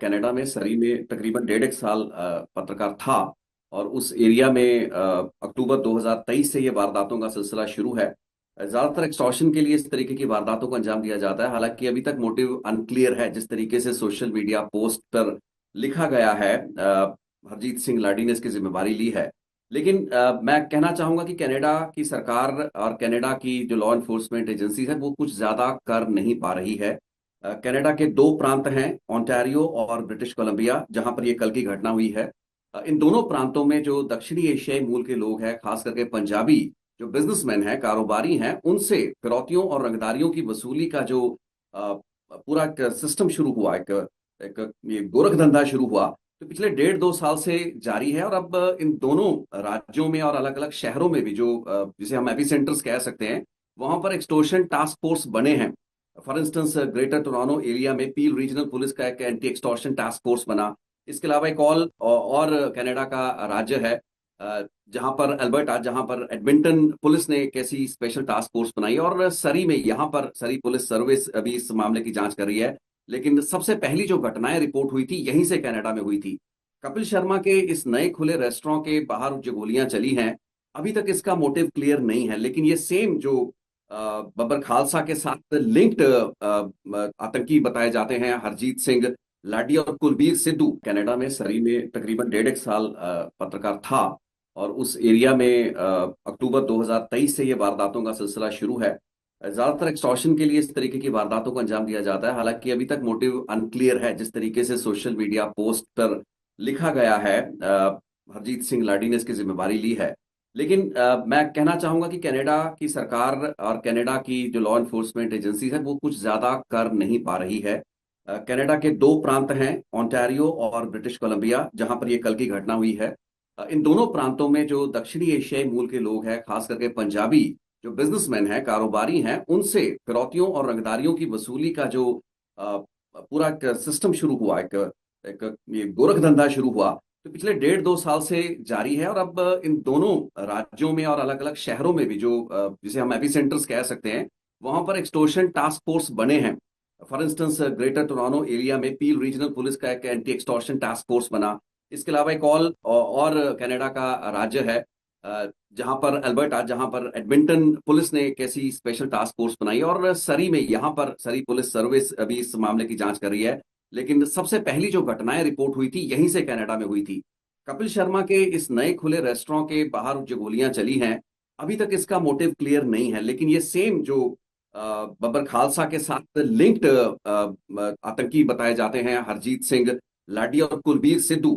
Canada में सरी में तकरीबन डेढ़ एक साल पत्रकार था। और उस एरिया में अक्टूबर 2023 से ये वारदातों का सिलसिला शुरू है। ज्यादातर एक्सटॉर्शन के लिए इस तरीके की वारदातों को अंजाम दिया जाता है। हालांकि अभी तक मोटिव अनक्लियर है। जिस तरीके से सोशल मीडिया पोस्ट पर लिखा गया है, हरजीत सिंह लाडी ने इसकी जिम्मेवारी ली है। लेकिन मैं कहना चाहूंगा कि कनाडा की सरकार और कनाडा की जो लॉ एनफोर्समेंट एजेंसी है वो कुछ ज्यादा कर नहीं पा रही है। कनाडा के दो प्रांत हैं, ओंटारियो और ब्रिटिश कोलंबिया, जहां पर यह कल की घटना हुई है। इन दोनों प्रांतों में जो दक्षिणी एशियाई मूल के लोग हैं, खास करके पंजाबी जो बिजनेसमैन हैं, कारोबारी हैं, उनसे फिरौतियों और रंगदारियों की वसूली का जो पूरा एक सिस्टम शुरू हुआ, एक ये गोरख धंधा शुरू हुआ, तो पिछले डेढ़ दो साल से जारी है। और अब इन दोनों राज्यों में और अलग अलग शहरों में भी जो जिसे हम एपी सेंटर्स कह सकते हैं, वहां पर एक्सटोर्शन टास्क फोर्स बने हैं। For instance greater Toronto area में पील रीजनल पुलिस का एक एंटी एक्सटॉर्शन टास्क फोर्स बना। इसके अलावा एक और कनाडा का राज्य है, जहां पर अल्बर्टा, जहां पर एडमिंटन पुलिस ने एक ऐसी स्पेशल टास्क फोर्स बनाई। और सरी में, यहां पर सरी पुलिस सर्विस अभी इस मामले की जांच कर रही है। लेकिन सबसे पहली जो घटनाएं रिपोर्ट हुई थी यहीं से कनाडा में हुई थी। कपिल शर्मा के इस नए खुले रेस्टोरेंट के बाहर जो गोलियां चली हैं, अभी तक इसका मोटिव क्लियर नहीं है। लेकिन ये सेम जो बबर खालसा के साथ लिंक्ड आतंकी बताए जाते हैं, हरजीत सिंह लाडी और कुलबीर सिद्धू, कनाडा में सरी में तकरीबन डेढ़ एक साल पत्रकार था। और उस एरिया में अक्टूबर 2023 से ये वारदातों का सिलसिला शुरू है। ज्यादातर एक्सटॉर्शन के लिए इस तरीके की वारदातों को अंजाम दिया जाता है। हालांकि अभी तक मोटिव अनक्लियर है। जिस तरीके से सोशल मीडिया पोस्ट पर लिखा गया है, हरजीत सिंह लाडी ने इसकी जिम्मेवारी ली है। लेकिन मैं कहना चाहूंगा कि कनाडा की सरकार और कनाडा की जो लॉ एनफोर्समेंट एजेंसी है वो कुछ ज्यादा कर नहीं पा रही है। कनाडा के दो प्रांत हैं, ओंटारियो और ब्रिटिश कोलंबिया, जहां पर यह कल की घटना हुई है। इन दोनों प्रांतों में जो दक्षिणी एशियाई मूल के लोग हैं, खास करके पंजाबी जो बिजनेसमैन हैं, कारोबारी हैं, उनसे फिरौतियों और रंगदारियों की वसूली का जो पूरा एक सिस्टम शुरू हुआ, एक ये गोरख धंधा शुरू हुआ, तो पिछले डेढ़ दो साल से जारी है। और अब इन दोनों राज्यों में और अलग अलग शहरों में भी जो जिसे हम एपी सेंटर्स कह सकते हैं, वहां पर एक्सटोर्शन टास्क फोर्स बने हैं। For instance greater Toronto area में पील रीजनल पुलिस का एक एंटी एक्सटॉर्शन टास्क फोर्स बना। इसके अलावा एक और कनाडा का राज्य है, जहां पर अल्बर्टा, जहां पर एडमिंटन पुलिस ने एक ऐसी स्पेशल टास्क फोर्स बनाई। और सरी में, यहां पर सरी पुलिस सर्विस अभी इस मामले की जांच कर रही है। लेकिन सबसे पहली जो घटनाएं रिपोर्ट हुई थी यहीं से कनाडा में हुई थी। कपिल शर्मा के इस नए खुले रेस्टोरेंट के बाहर जो गोलियां चली हैं, अभी तक इसका मोटिव क्लियर नहीं है। लेकिन ये सेम जो बबर खालसा के साथ लिंक्ड आतंकी बताए जाते हैं, हरजीत सिंह लाडी और कुलबीर सिद्धू,